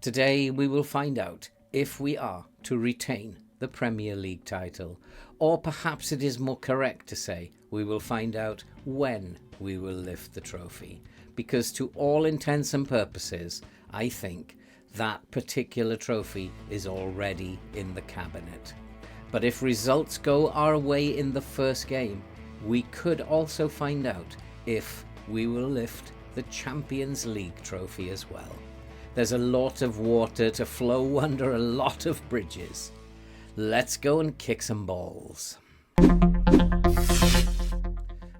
Today we will find out if we are to retain the Premier League title, or perhaps it is more correct to say we will find out when we will lift the trophy, because to all intents and purposes, I think that particular trophy is already in the cabinet. But if results go our way in the first game, we could also find out if we will lift the Champions League trophy as well. There's a lot of water to flow under a lot of bridges. Let's go and kick some balls.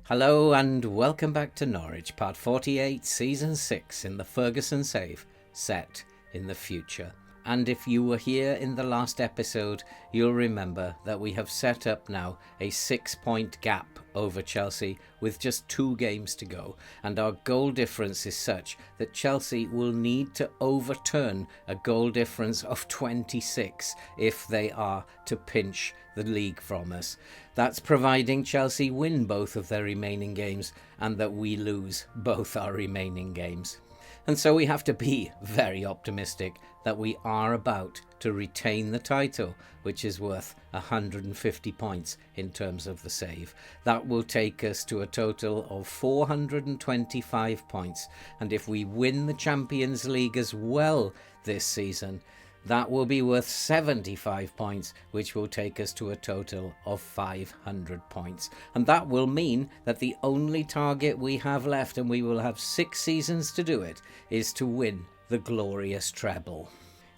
Hello and welcome back to Norwich, part 48, season 6 in the Ferguson save, set in the future. And if you were here in the last episode, you'll remember that we have set up now a 6-point gap over Chelsea with just 2 games to go. And our goal difference is such that Chelsea will need to overturn a goal difference of 26 if they are to pinch the league from us. That's providing Chelsea win both of their remaining games and that we lose both our remaining games. And so we have to be very optimistic that we are about to retain the title, which is worth 150 points in terms of the save. That will take us to a total of 425 points. And if we win the Champions League as well this season, that will be worth 75 points, which will take us to a total of 500 points. And that will mean that the only target we have left, and we will have 6 seasons to do it, is to win the glorious treble.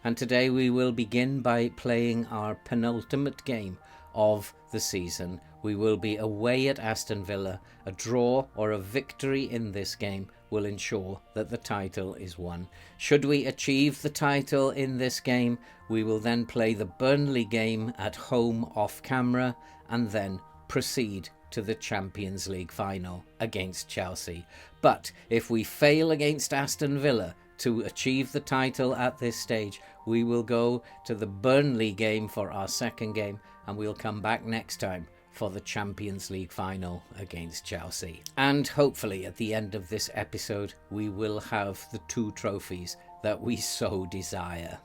And today we will begin by playing our penultimate game of the season. We will be away at Aston Villa. A draw or a victory in this game will ensure that the title is won. Should we achieve the title in this game, we will then play the Burnley game at home off camera and then proceed to the Champions League final against Chelsea. But if we fail against Aston Villa to achieve the title at this stage, we will go to the Burnley game for our second game, and we'll come back next time for the Champions League final against Chelsea. And hopefully at the end of this episode, we will have the 2 trophies that we so desire.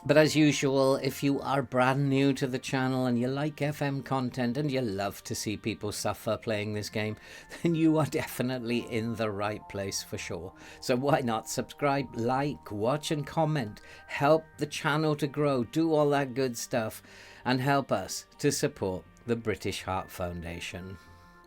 But as usual, if you are brand new to the channel and you like FM content and you love to see people suffer playing this game, then you are definitely in the right place for sure. So why not subscribe, like, watch and comment, help the channel to grow, do all that good stuff and help us to support the British Heart Foundation.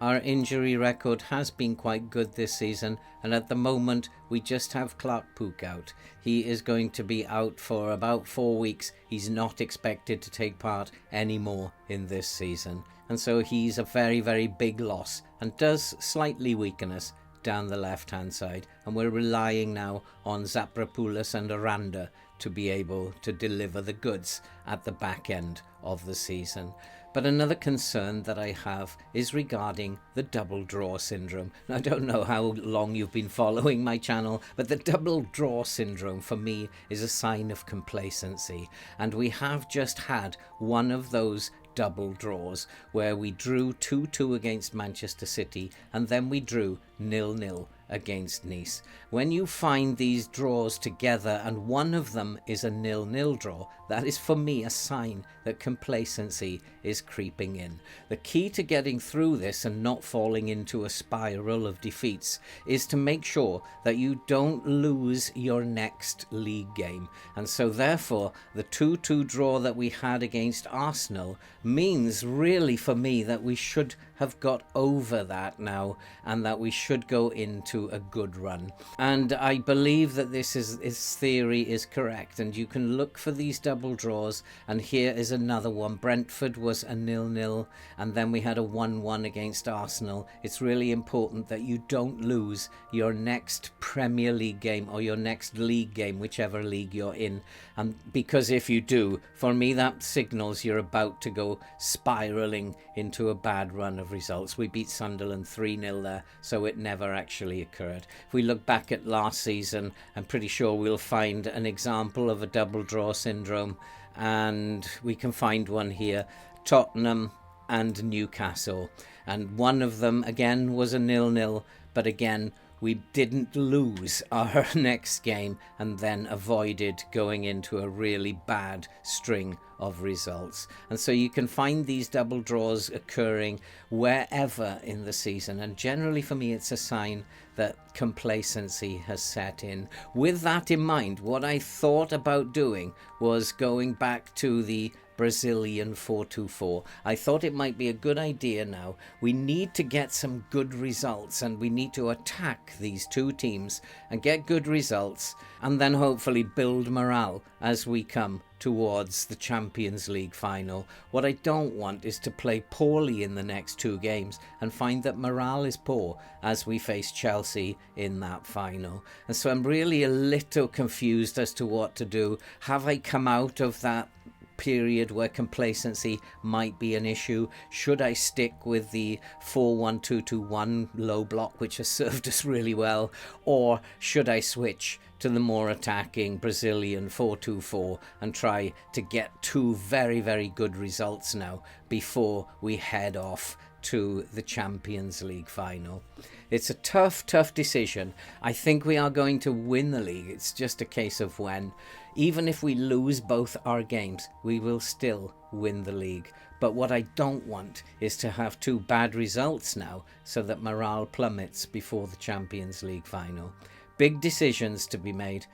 Our injury record has been quite good this season, and at the moment we just have Clark Pook out. He is going to be out for about 4 weeks. He's not expected to take part anymore in this season, and so he's a very, very big loss and does slightly weaken us down the left hand side, and we're relying now on Zaprapoulis and Aranda to be able to deliver the goods at the back end of the season. But another concern that I have is regarding the double draw syndrome. I don't know how long you've been following my channel, but the double draw syndrome for me is a sign of complacency. And we have just had one of those double draws where we drew 2-2 against Manchester City and then we drew 0-0 against Nice. When you find these draws together and one of them is a 0-0 draw, that is for me a sign that complacency is creeping in. The key to getting through this and not falling into a spiral of defeats is to make sure that you don't lose your next league game. And so therefore the 2-2 draw that we had against Arsenal means really for me that we should have got over that now and that we should go into a good run. And I believe that this theory is correct, and you can look for these double draws, and here is another one. Brentford was a 0-0 and then we had a 1-1 against Arsenal. It's really important that you don't lose your next Premier League game or your next league game, whichever league you're in, and because if you do, for me that signals you're about to go spiraling into a bad run of results. We beat Sunderland 3-0 there, so it never actually occurred. If we look back at last season, I'm pretty sure we'll find an example of a double draw syndrome, and we can find one here. Tottenham and Newcastle, and one of them again was a 0-0, but again we didn't lose our next game and then avoided going into a really bad string of results. And so you can find these double draws occurring wherever in the season, and generally for me it's a sign that complacency has set in. With that in mind, what I thought about doing was going back to the Brazilian 4-2-4. I thought it might be a good idea now. We need to get some good results, and we need to attack these two teams and get good results, and then hopefully build morale as we come towards the Champions League final. What I don't want is to play poorly in the next two games and find that morale is poor as we face Chelsea in that final. And so I'm really a little confused as to what to do. Have I come out of that period where complacency might be an issue? Should I stick with the 4-1-2-2-1 low block, which has served us really well, or should I switch to the more attacking Brazilian 4-2-4 and try to get two very, very good results now before we head off to the Champions League final? It's a tough decision. I think we are going to win the league. It's just a case of when. Even if we lose both our games, we will still win the league. But what I don't want is to have two bad results now so that morale plummets before the Champions League final. Big decisions to be made.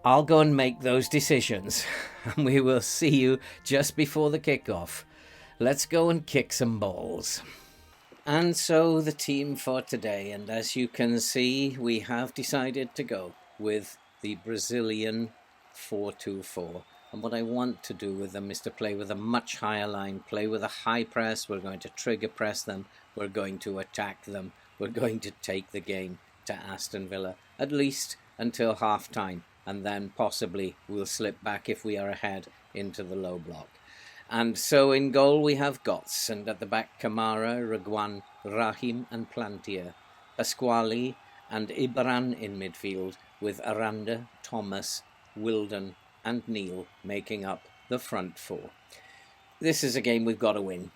I'll go and make those decisions, and we will see you just before the kickoff. Let's go and kick some balls. And so the team for today, and as you can see, we have decided to go with the Brazilian 4-2-4. And what I want to do with them is to play with a much higher line, play with a high press. We're going to trigger press them. We're going to attack them. We're going to take the game to Aston Villa, at least until half time. And then possibly we'll slip back if we are ahead into the low block. And so in goal we have Götze, and at the back Kamara, Reguilón, Raheem and Plantier. Pasquale and Ibran in midfield, with Aranda, Thomas, Wilden and Neil making up the front four. This is a game we've got to win.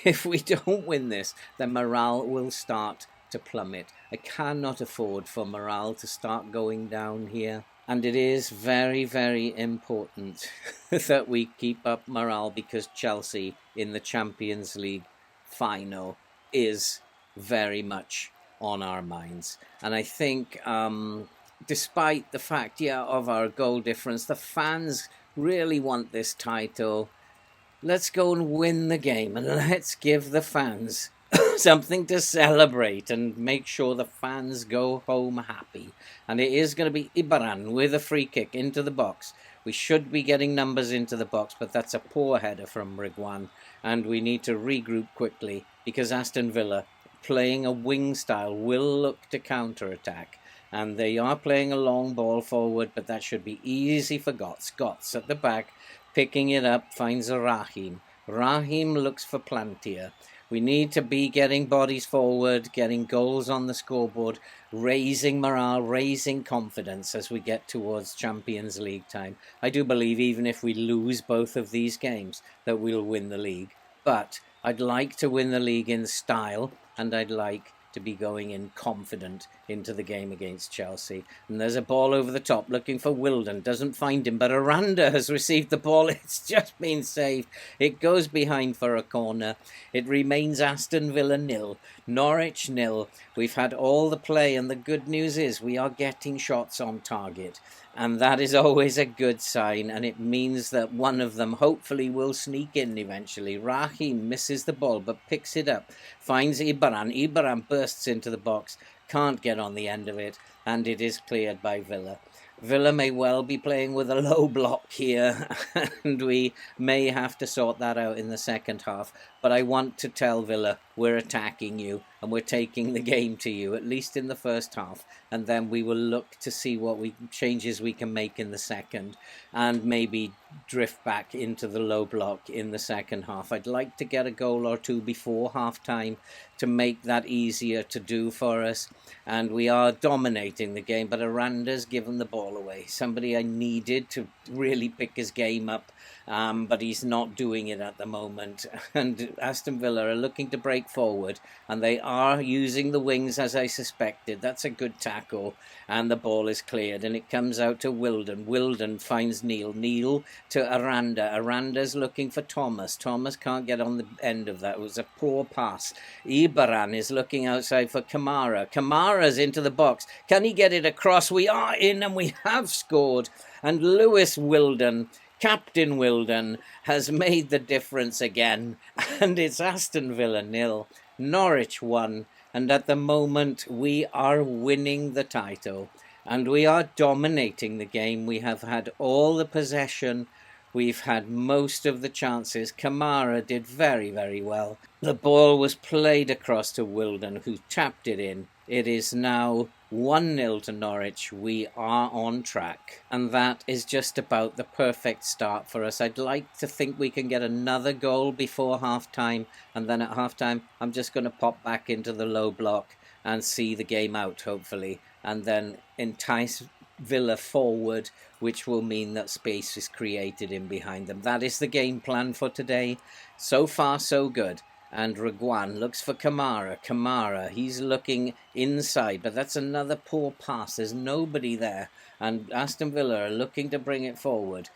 If we don't win this, then morale will start to plummet. I cannot afford for morale to start going down here. And it is very, very important that we keep up morale, because Chelsea in the Champions League final is very much on our minds. And I think despite the fact, of our goal difference, the fans really want this title. Let's go and win the game, and let's give the fans something to celebrate and make sure the fans go home happy. And it is going to be Ibran with a free kick into the box. We should be getting numbers into the box, but that's a poor header from Reguilón, and we need to regroup quickly, because Aston Villa, playing a wing style, will look to counter-attack. And they are playing a long ball forward, but that should be easy for Götze. Götze at the back, picking it up, finds a Raheem. Raheem looks for Plantier. We need to be getting bodies forward, getting goals on the scoreboard, raising morale, raising confidence as we get towards Champions League time. I do believe even if we lose both of these games that we'll win the league. But I'd like to win the league in style, and I'd like to be going in confident into the game against Chelsea. And there's a ball over the top looking for Wilden. Doesn't find him, but Aranda has received the ball. It's just been saved. It goes behind for a corner. It remains Aston Villa 0, Norwich 0. We've had all the play, and the good news is we are getting shots on target. And that is always a good sign, and it means that one of them hopefully will sneak in eventually. Raheem misses the ball but picks it up, finds Ibran. Ibran bursts into the box, can't get on the end of it, and it is cleared by Villa. Villa may well be playing with a low block here, and we may have to sort that out in the second half. But I want to tell Villa, we're attacking you, and we're taking the game to you, at least in the first half. And then we will look to see what changes we can make in the second, and maybe drift back into the low block in the second half. I'd like to get a goal or two before half-time to make that easier to do for us. And we are dominating the game, but Aranda's given the ball away. Somebody I needed to really pick his game up, but he's not doing it at the moment. And Aston Villa are looking to break forward, and they are using the wings as I suspected. That's a good tackle, and the ball is cleared, and it comes out to Wilden. Wilden finds Neil. Neil to Aranda. Aranda's looking for Thomas. Thomas can't get on the end of that. It was a poor pass. Ibaran is looking outside for Kamara. Kamara's into the box. Can he get it across? We are in, and we have scored. And Lewis Wilden, Captain Wilden, has made the difference again. And it's Aston Villa 0, Norwich 1. And at the moment, we are winning the title. And we are dominating the game. We have had all the possession. We've had most of the chances. Kamara did very, very well. The ball was played across to Wilden, who tapped it in. It is now 1-0 to Norwich. We are on track. And that is just about the perfect start for us. I'd like to think we can get another goal before half-time. And then at half-time, I'm just going to pop back into the low block and see the game out, hopefully. And then entice Villa forward, which will mean that space is created in behind them. That is the game plan for today. So far, so good. And Reguan looks for Kamara. Kamara, he's looking inside, but that's another poor pass. There's nobody there. And Aston Villa are looking to bring it forward.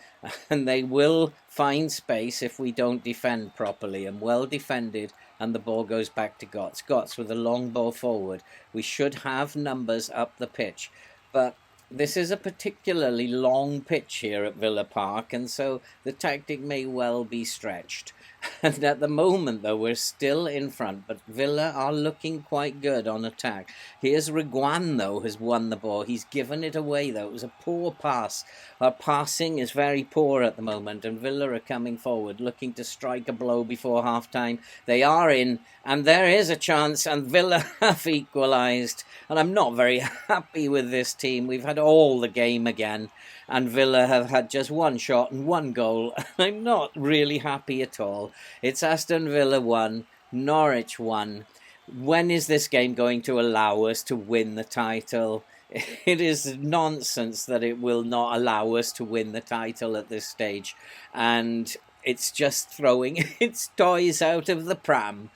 And they will find space if we don't defend properly. And well defended. And the ball goes back to Gotts. Gotts with a long ball forward. We should have numbers up the pitch. But this is a particularly long pitch here at Villa Park, and so the tactic may well be stretched. And at the moment, though, we're still in front, but Villa are looking quite good on attack. Here's Reguan, though, has won the ball. He's given it away, though. It was a poor pass. Our passing is very poor at the moment, and Villa are coming forward, looking to strike a blow before half-time. They are in, and there is a chance, and Villa have equalised. And I'm not very happy with this team. We've had all the game again, and Villa have had just one shot and one goal. I'm not really happy at all. It's Aston Villa 1, Norwich 1. When is this game going to allow us to win the title? It is nonsense that it will not allow us to win the title at this stage. And it's just throwing its toys out of the pram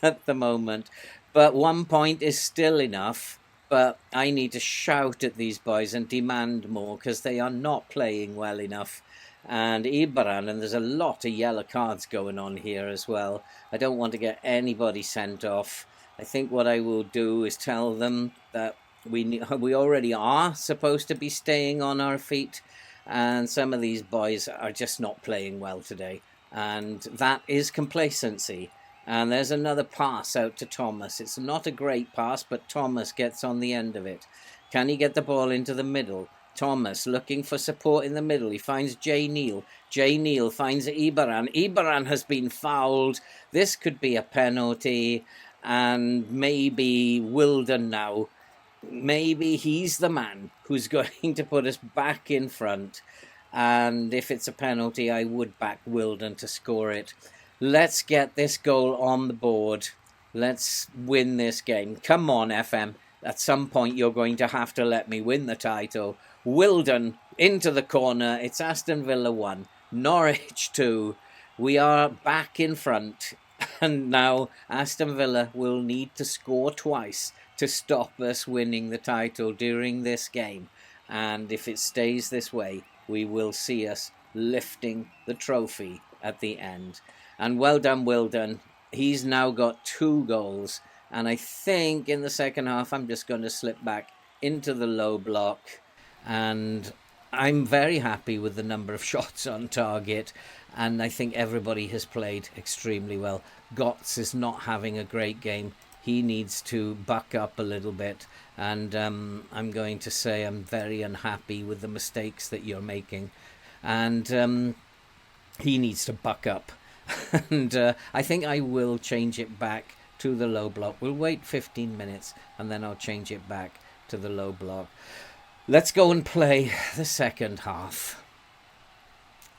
at the moment. But 1 point is still enough. But I need to shout at these boys and demand more, because they are not playing well enough. And Ibaran, and there's a lot of yellow cards going on here as well. I don't want to get anybody sent off. I think what I will do is tell them that we already are supposed to be staying on our feet, and some of these boys are just not playing well today. And that is complacency. And there's another pass out to Thomas. It's not a great pass, but Thomas gets on the end of it. Can he get the ball into the middle? Thomas looking for support in the middle. He finds Jay Neal. Jay Neal finds Ibaran. Ibaran has been fouled. This could be a penalty. And maybe Wilden now. Maybe he's the man who's going to put us back in front. And if it's a penalty, I would back Wilden to score it. Let's get this goal on the board. Let's win this game. Come on, FM. At some point, you're going to have to let me win the title. Wilden into the corner. It's Aston Villa 1, Norwich 2. We are back in front. And now Aston Villa will need to score twice to stop us winning the title during this game. And if it stays this way, we will see us lifting the trophy at the end. And well done, Wilden. He's now got 2 goals. And I think in the second half, I'm just going to slip back into the low block. And I'm very happy with the number of shots on target. And I think everybody has played extremely well. Gotts is not having a great game. He needs to buck up a little bit. And I'm going to say I'm very unhappy with the mistakes that you're making. And he needs to buck up. And I think I will change it back to the low block. We'll wait 15 minutes and then I'll change it back to the low block. Let's go and play the second half.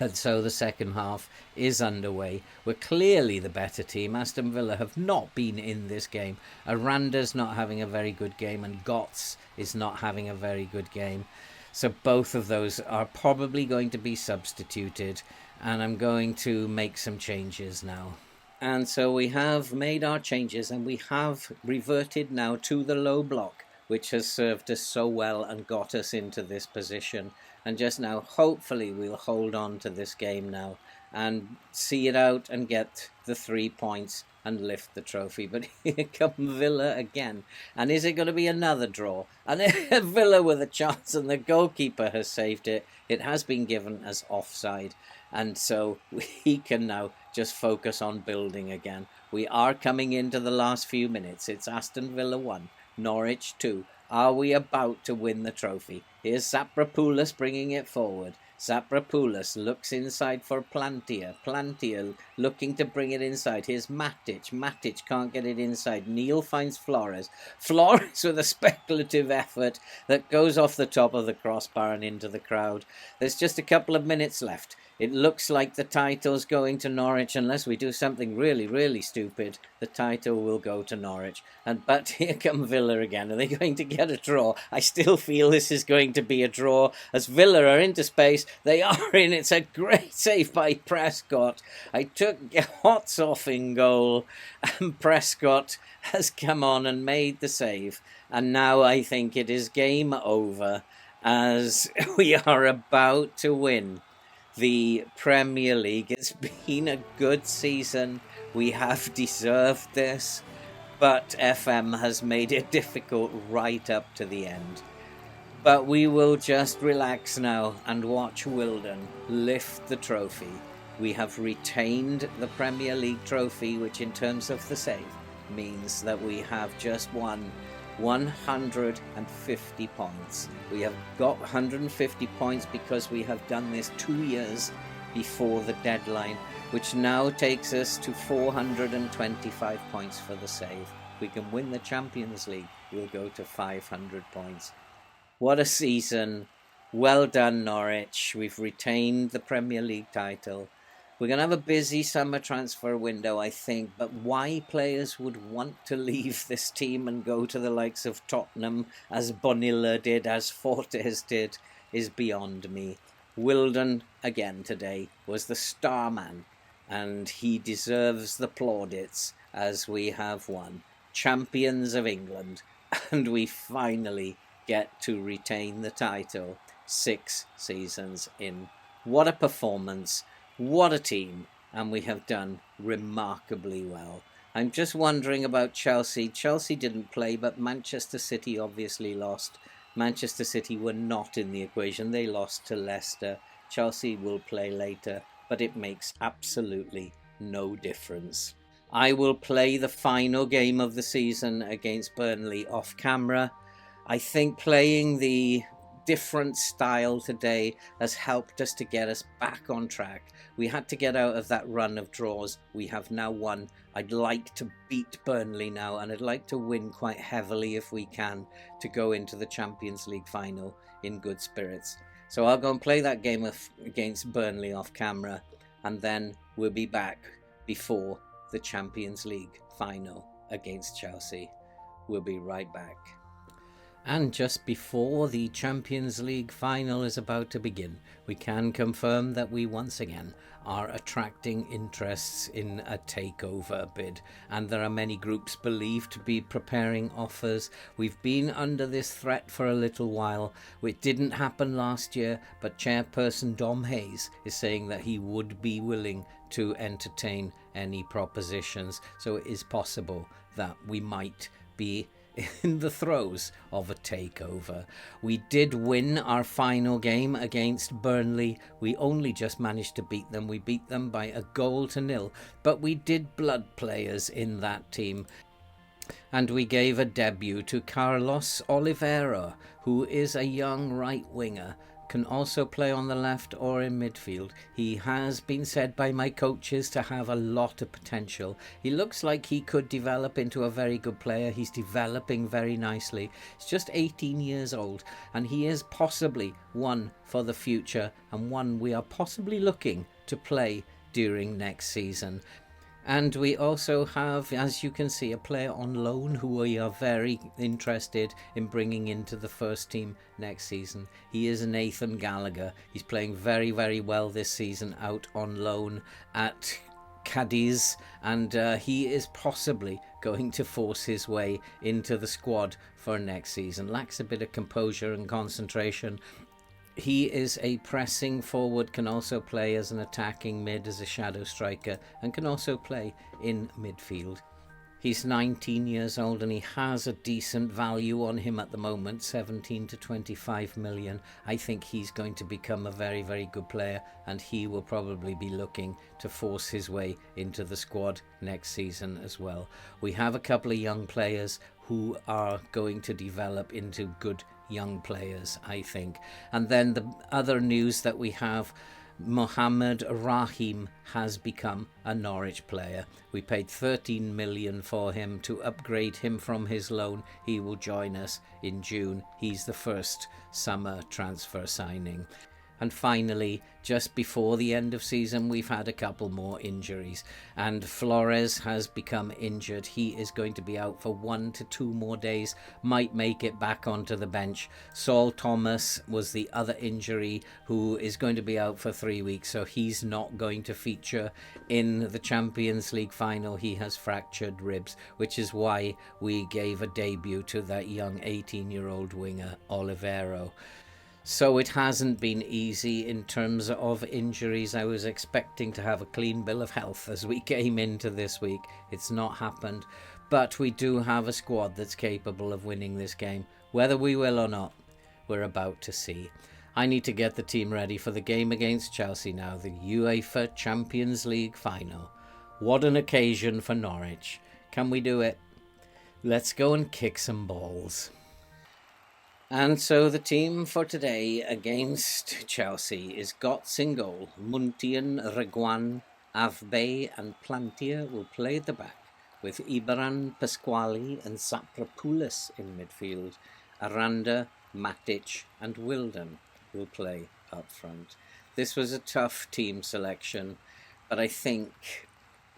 And so the second half is underway. We're clearly the better team. Aston Villa have not been in this game. Aranda's not having a very good game and Gotts is not having a very good game. So both of those are probably going to be substituted. And I'm going to make some changes now. And so we have made our changes, and we have reverted now to the low block, which has served us so well and got us into this position. And just now, hopefully, we'll hold on to this game now and see it out and get the 3 points and lift the trophy. But here come Villa again. And is it going to be another draw? And Villa with a chance, and the goalkeeper has saved it. It has been given as offside. And so we can now just focus on building again. We are coming into the last few minutes. It's Aston Villa 1, Norwich 2. Are we about to win the trophy? Here's Sapropoulos bringing it forward. Sapropoulos looks inside for Plantia. Plantia looking to bring it inside. Here's Matic. Matic can't get it inside. Neil finds Flores. Flores with a speculative effort that goes off the top of the crossbar and into the crowd. There's just a couple of minutes left. It looks like the title's going to Norwich. Unless we do something really, really stupid, the title will go to Norwich. But here come Villa again. Are they going to get a draw? I still feel this is going to be a draw. As Villa are into space, they are in. It's a great save by Prescott. I took Hotz off in goal, and Prescott has come on and made the save. And now I think it is game over, as we are about to win the Premier League. It's been a good season. We have deserved this, but FM has made it difficult right up to the end. But we will just relax now and watch Wilden lift the trophy. We have retained the Premier League trophy, which in terms of the save means that we have just won 150 points. We have got 150 points because we have done this 2 years before the deadline, which now takes us to 425 points for the save. We can win the Champions League, we'll go to 500 points. What a season. Well done, Norwich. We've retained the Premier League title. We're going to have a busy summer transfer window, I think, but why players would want to leave this team and go to the likes of Tottenham, as Bonilla did, as Fortes did, is beyond me. Wilden, again today, was the star man, and he deserves the plaudits as we have won. Champions of England, and we finally get to retain the title 6 seasons in. What a performance! What a team, and we have done remarkably well. I'm just wondering about Chelsea. Chelsea didn't play, but Manchester City obviously lost. Manchester City were not in the equation. They lost to Leicester. Chelsea will play later, but it makes absolutely no difference. I will play the final game of the season against Burnley off camera. I think playing the different style today has helped us to get us back on track. We had to get out of that run of draws. We have now won. I'd like to beat Burnley now, and I'd like to win quite heavily if we can to go into the Champions League final in good spirits. So I'll go and play that game against Burnley off camera, and then we'll be back before the Champions League final against Chelsea. We'll be right back. And just before the Champions League final is about to begin, we can confirm that we once again are attracting interests in a takeover bid, and there are many groups believed to be preparing offers. We've been under this threat for a little while, which didn't happen last year, but Chairperson Dom Hayes is saying that he would be willing to entertain any propositions, so it is possible that we might be in the throes of a takeover. We did win our final game against Burnley. We only just managed to beat them. We beat them by 1-0, but we did blood players in that team. And we gave a debut to Carlos Oliveira, who is a young right winger, can also play on the left or in midfield. He has been said by my coaches to have a lot of potential. He looks like he could develop into a very good player. He's developing very nicely. He's just 18 years old, and he is possibly one for the future, and one we are possibly looking to play during next season. And we also have, as you can see, a player on loan who we are very interested in bringing into the first team next season. He is Nathan Gallagher. He's playing very, very well this season out on loan at Cadiz, and he is possibly going to force his way into the squad for next season. Lacks a bit of composure and concentration. He is a pressing forward, can also play as an attacking mid, as a shadow striker, and can also play in midfield. He's 19 years old and he has a decent value on him at the moment, 17 to 25 million. I think he's going to become a very, very good player, and he will probably be looking to force his way into the squad next season as well. We have a couple of young players who are going to develop into good young players, I think. And then the other news that we have, Mohamed Rahim has become a Norwich player. We paid 13 million for him to upgrade him from his loan. He will join us in June. He's the first summer transfer signing. And finally, just before the end of season, we've had a couple more injuries, and Flores has become injured. He is going to be out for 1 to 2 more days, might make it back onto the bench. Saul Thomas was the other injury, who is going to be out for 3 weeks, so he's not going to feature in the Champions League final. He has fractured ribs, which is why we gave a debut to that young 18-year-old winger, Olivero. So it hasn't been easy in terms of injuries. I was expecting to have a clean bill of health as we came into this week. It's not happened. But we do have a squad that's capable of winning this game. Whether we will or not, we're about to see. I need to get the team ready for the game against Chelsea now, the UEFA Champions League final. What an occasion for Norwich. Can we do it? Let's go and kick some balls. And so the team for today against Chelsea is Götze in goal. Muntian, Reguan, Avbey and Plantier will play at the back, with Ibaran, Pasquale and Zaprapoulis in midfield. Aranda, Matic and Wilden will play up front. This was a tough team selection, but I think,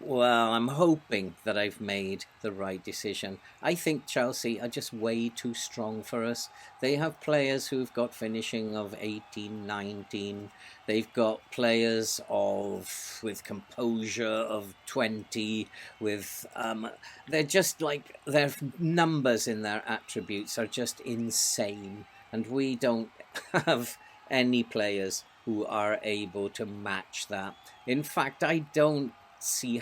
well, I'm hoping that I've made the right decision. I think Chelsea are just way too strong for us. They have players who've got finishing of 18, 19. They've got players with composure of 20. They're just like, their numbers in their attributes are just insane. And we don't have any players who are able to match that. In fact, I don't see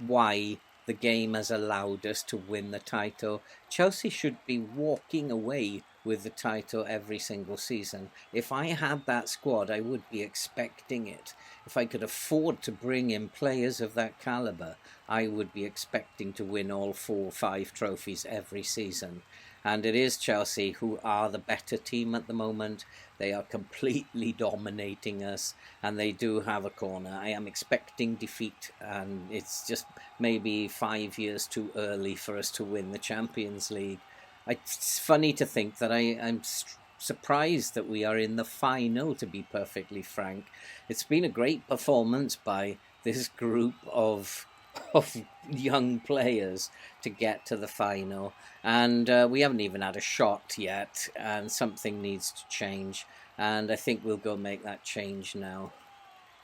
why the game has allowed us to win the title. Chelsea should be walking away with the title every single season. If I had that squad, I would be expecting it. If I could afford to bring in players of that calibre, I would be expecting to win all 4 or 5 trophies every season. And it is Chelsea who are the better team at the moment. They are completely dominating us, and they do have a corner. I am expecting defeat, and it's just maybe 5 years too early for us to win the Champions League. It's funny to think that I'm surprised that we are in the final, to be perfectly frank. It's been a great performance by this group of young players to get to the final, and we haven't even had a shot yet, and something needs to change, and I think we'll go make that change now.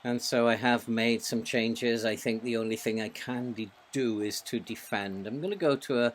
And so I have made some changes. I think the only thing I can do is to defend. I'm going to go to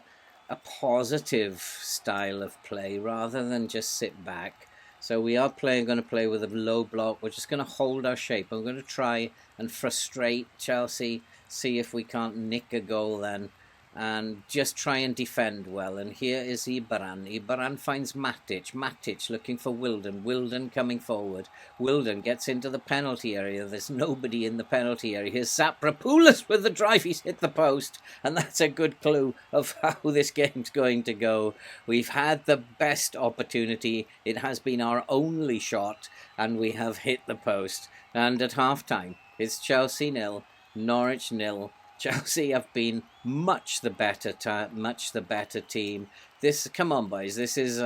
a positive style of play rather than just sit back. So we are going to play with a low block. We're just going to hold our shape. I'm going to try and frustrate Chelsea, see if we can't nick a goal then, and just try and defend well. And here is Ibaran. Ibaran finds Matic. Matic looking for Wilden. Wilden coming forward. Wilden gets into the penalty area. There's nobody in the penalty area. Here's Zaprapoulis with the drive. He's hit the post. And that's a good clue of how this game's going to go. We've had the best opportunity. It has been our only shot, and we have hit the post. And at half-time, it's Chelsea 0, Norwich 0. Chelsea have been much the better team. Come on, boys. This is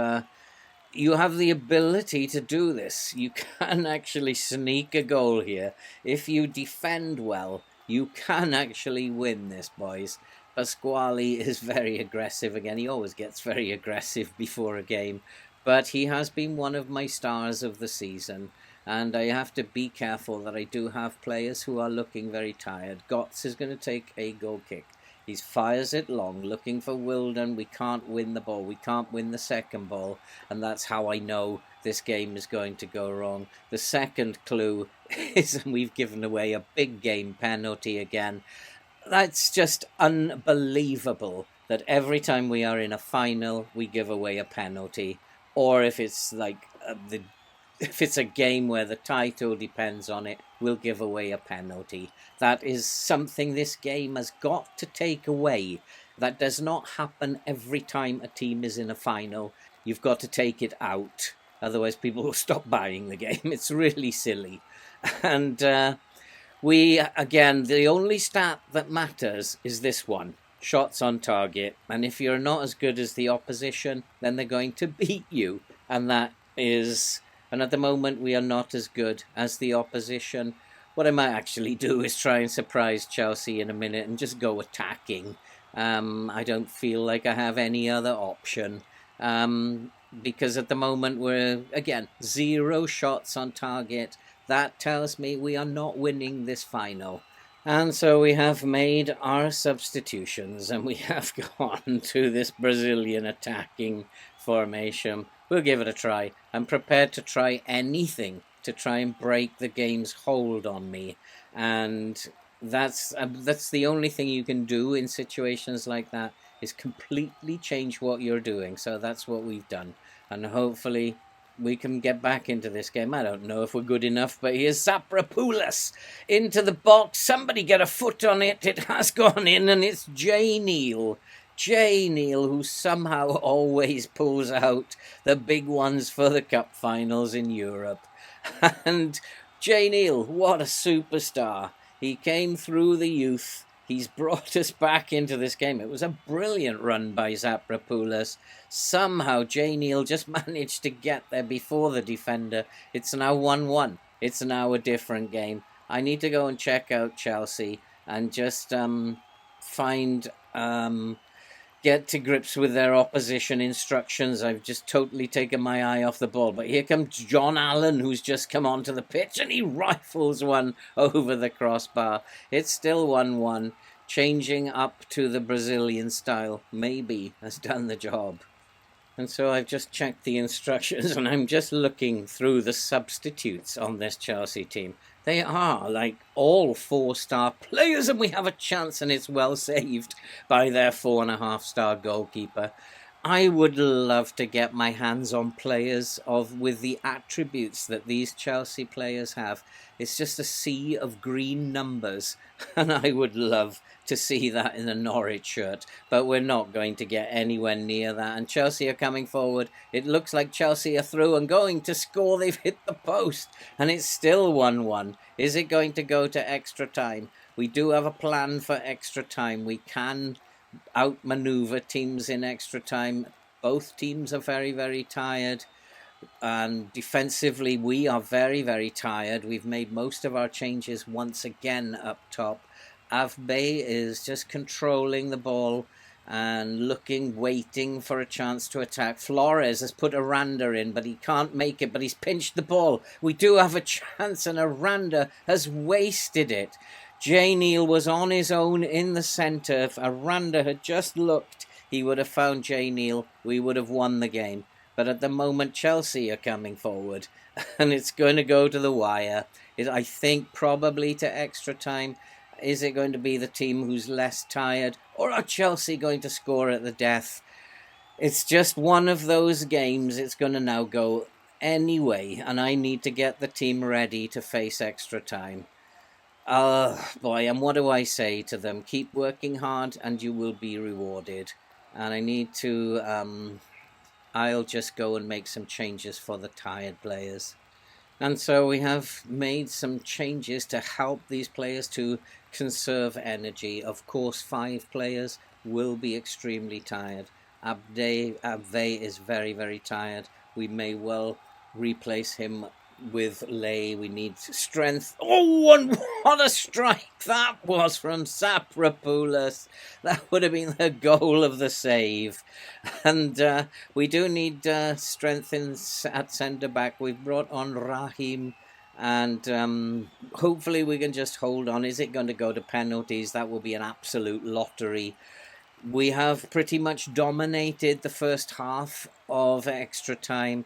you have the ability to do this. You can actually sneak a goal here if you defend well. You can actually win this, boys. Pasquale is very aggressive again. He always gets very aggressive before a game, but he has been one of my stars of the season. And I have to be careful that I do have players who are looking very tired. Gotts is going to take a goal kick. He fires it long, looking for Wilden. We can't win the ball. We can't win the second ball. And that's how I know this game is going to go wrong. The second clue is we've given away a big game penalty again. That's just unbelievable that every time we are in a final, we give away a penalty. Or if it's like if it's a game where the title depends on it, we'll give away a penalty. That is something this game has got to take away. That does not happen every time a team is in a final. You've got to take it out. Otherwise, people will stop buying the game. It's really silly. And again, the only stat that matters is this one. Shots on target. And if you're not as good as the opposition, then they're going to beat you. And that is... And at the moment, we are not as good as the opposition. What I might actually do is try and surprise Chelsea in a minute and just go attacking. I don't feel like I have any other option. Because at the moment, we're, again, 0 shots on target. That tells me we are not winning this final. And so we have made our substitutions and we have gone to this Brazilian attacking formation. We'll give it a try. I'm prepared to try anything to try and break the game's hold on me. And that's the only thing you can do in situations like that, is completely change what you're doing. So that's what we've done. And hopefully we can get back into this game. I don't know if we're good enough, but here's Zaprapoulos into the box. Somebody get a foot on it. It has gone in, and it's Jay Neal, who somehow always pulls out the big ones for the cup finals in Europe. And Jay Neal, what a superstar. He came through the youth. He's brought us back into this game. It was a brilliant run by Zaprapoulos. Somehow Jay Neal just managed to get there before the defender. It's now 1-1. It's now a different game. I need to go and check out Chelsea and just get to grips with their opposition instructions. I've just totally taken my eye off the ball. But here comes John Allen, who's just come onto the pitch, and he rifles one over the crossbar. It's still 1-1. Changing up to the Brazilian style maybe has done the job. And so I've just checked the instructions, and I'm just looking through the substitutes on this Chelsea team. They are like all 4-star players, and we have a chance, and it's well saved by their 4.5-star goalkeeper. I would love to get my hands on players with the attributes that these Chelsea players have. It's just a sea of green numbers, and I would love to see that in a Norwich shirt, but we're not going to get anywhere near that. And Chelsea are coming forward. It looks like Chelsea are through and going to score. They've hit the post, and it's still 1-1. Is it going to go to extra time? We do have a plan for extra time. We can outmaneuver teams in extra time. Both teams are very, very tired. And defensively, we are very, very tired. We've made most of our changes once again up top. Avbe is just controlling the ball and waiting for a chance to attack. Flores has put Aranda in, but he can't make it, but he's pinched the ball. We do have a chance, and Aranda has wasted it. Jay Neal was on his own in the centre. If Aranda had just looked, he would have found Jay Neal. We would have won the game. But at the moment, Chelsea are coming forward, and it's going to go to the wire. I think probably to extra time. Is it going to be the team who's less tired, or are Chelsea going to score at the death? It's just one of those games. It's going to now go anyway, and I need to get the team ready to face extra time. Oh boy, and what do I say to them? Keep working hard and you will be rewarded. And I need to, I'll just go and make some changes for the tired players. And so we have made some changes to help these players to conserve energy. Of course, 5 players will be extremely tired. Abde is very, very tired. We may well replace him with Lay. We need strength. Oh, and what a strike that was from Zaprapoulos. That would have been the goal of the save. And we do need strength at centre-back. We've brought on Raheem and hopefully we can just hold on. Is it going to go to penalties? That will be an absolute lottery. We have pretty much dominated the first half of extra time.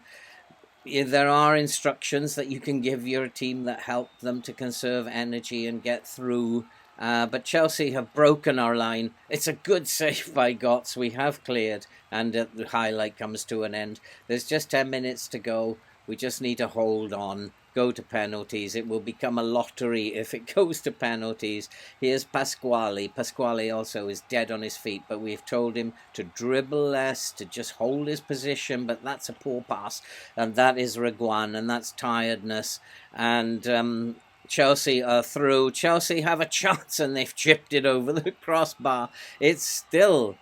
There are instructions that you can give your team that help them to conserve energy and get through. But Chelsea have broken our line. It's a good save by Götze. We have cleared, and the highlight comes to an end. There's just 10 minutes to go. We just need to hold on, go to penalties. It will become a lottery if it goes to penalties. Here's Pasquale. Pasquale also is dead on his feet, but we've told him to dribble less, to just hold his position, but that's a poor pass. And that is Reguilón, and that's tiredness. And Chelsea are through. Chelsea have a chance, and they've chipped it over the crossbar. It's still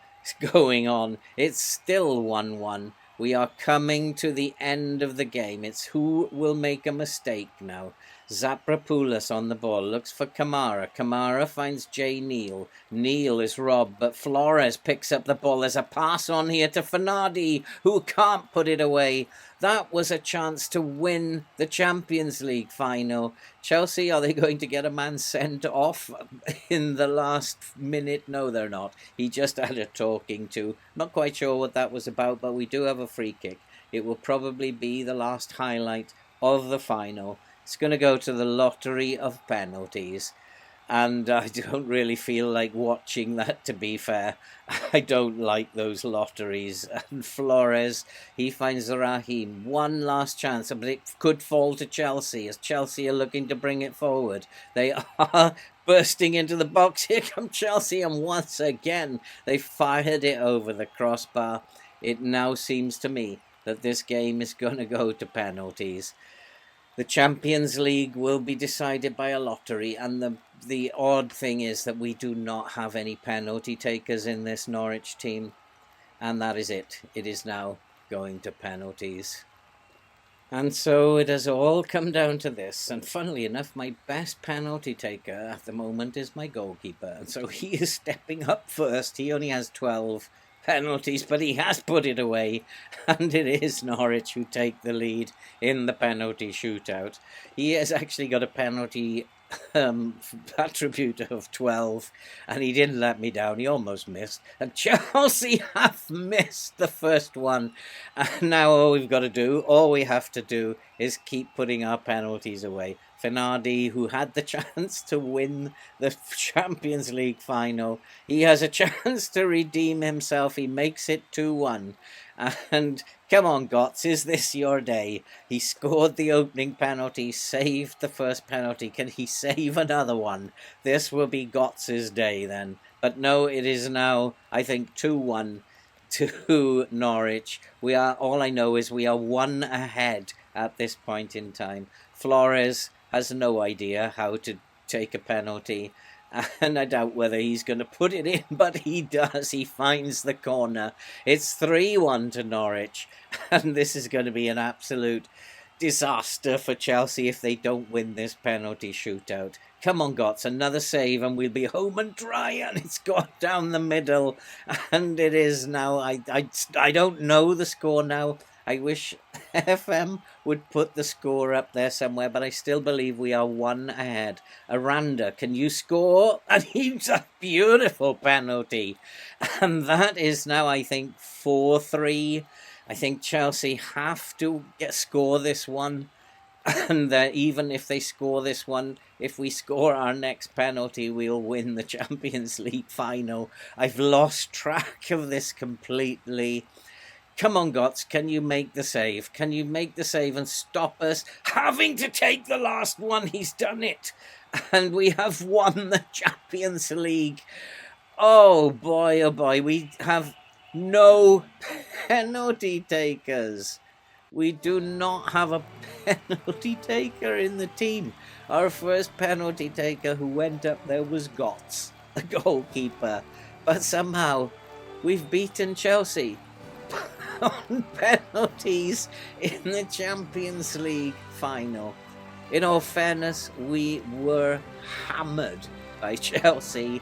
going on. It's still 1-1. We are coming to the end of the game. It's who will make a mistake now. Zaprapoulos on the ball, looks for Kamara. Kamara finds Jay Neal. Neal is robbed, but Flores picks up the ball. There's a pass on here to Fernandes, who can't put it away. That was a chance to win the Champions League final. Chelsea, are they going to get a man sent off in the last minute? No, they're not. He just had a talking to. Not quite sure what that was about, but we do have a free kick. It will probably be the last highlight of the final. It's going to go to the lottery of penalties. And I don't really feel like watching that, to be fair. I don't like those lotteries. And Flores, he finds Raheem. One last chance, but it could fall to Chelsea, as Chelsea are looking to bring it forward. They are bursting into the box. Here come Chelsea, and once again, they fired it over the crossbar. It now seems to me that this game is going to go to penalties. The Champions League will be decided by a lottery, and the odd thing is that we do not have any penalty takers in this Norwich team, and that is it. It is now going to penalties. And so it has all come down to this, and funnily enough, my best penalty taker at the moment is my goalkeeper, and so he is stepping up first. He only has 12 penalties, but he has put it away, and it is Norwich who take the lead in the penalty shootout. He has actually got a penalty attribute of 12, and he didn't let me down. He almost missed, and Chelsea have missed the first one, and now all we have to do is keep putting our penalties away. Fernandes, who had the chance to win the Champions League final, he has a chance to redeem himself. He makes it 2-1. And come on, Götze, is this your day? He scored the opening penalty, saved the first penalty. Can he save another one? This will be Götze's day then. But no, it is now, I think, 2-1 to Norwich. All I know is we are one ahead at this point in time. Flores has no idea how to take a penalty, and I doubt whether he's going to put it in, but he does. He finds the corner. It's 3-1 to Norwich, and this is going to be an absolute disaster for Chelsea if they don't win this penalty shootout. Come on, Götze, another save, and we'll be home and dry, and it's got down the middle, and it is now. I don't know the score now. I wish FM would put the score up there somewhere, but I still believe we are one ahead. Aranda, can you score? And he's a beautiful penalty. And that is now, I think, 4-3. I think Chelsea have to score this one. And even if they score this one, if we score our next penalty, we'll win the Champions League final. I've lost track of this completely. Come on, Götze, can you make the save? Can you make the save and stop us having to take the last one? He's done it. And we have won the Champions League. Oh boy, we have no penalty takers. We do not have a penalty taker in the team. Our first penalty taker who went up there was Götze, the goalkeeper. But somehow we've beaten Chelsea on penalties in the Champions League final. In all fairness, we were hammered by Chelsea.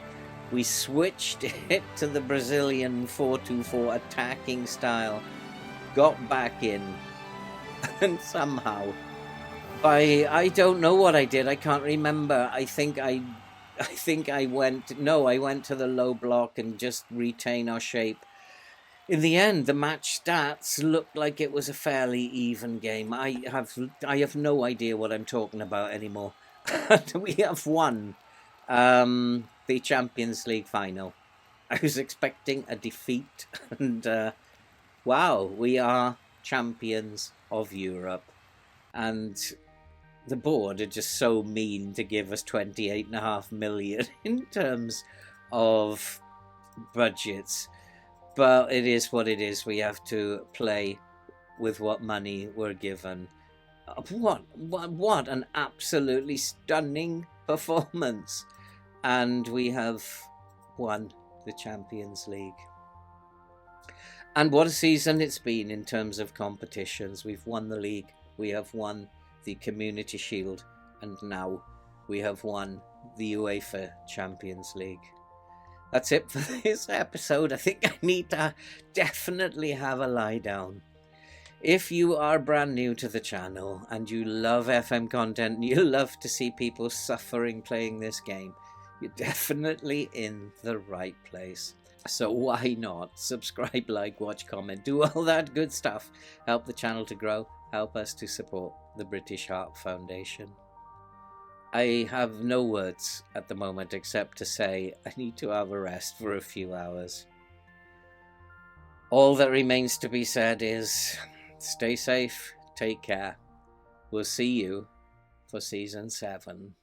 We switched it to the Brazilian 4-2-4 attacking style, got back in, and somehow I don't know what I did. I can't remember. I went to the low block and just retain our shape. In the end, the match stats looked like it was a fairly even game. I have no idea what I'm talking about anymore. We have won the Champions League final. I was expecting a defeat, and wow, we are champions of Europe. And the board are just so mean to give us 28.5 million in terms of budgets. But it is what it is. We have to play with what money we're given. What an absolutely stunning performance. And we have won the Champions League. And what a season it's been in terms of competitions. We've won the league. We have won the Community Shield. And now we have won the UEFA Champions League. That's it for this episode. I think I need to definitely have a lie down. If you are brand new to the channel and you love FM content and you love to see people suffering playing this game, you're definitely in the right place. So why not subscribe, like, watch, comment, do all that good stuff. Help the channel to grow, help us to support the British Heart Foundation. I have no words at the moment except to say I need to have a rest for a few hours. All that remains to be said is stay safe, take care. We'll see you for Season 7.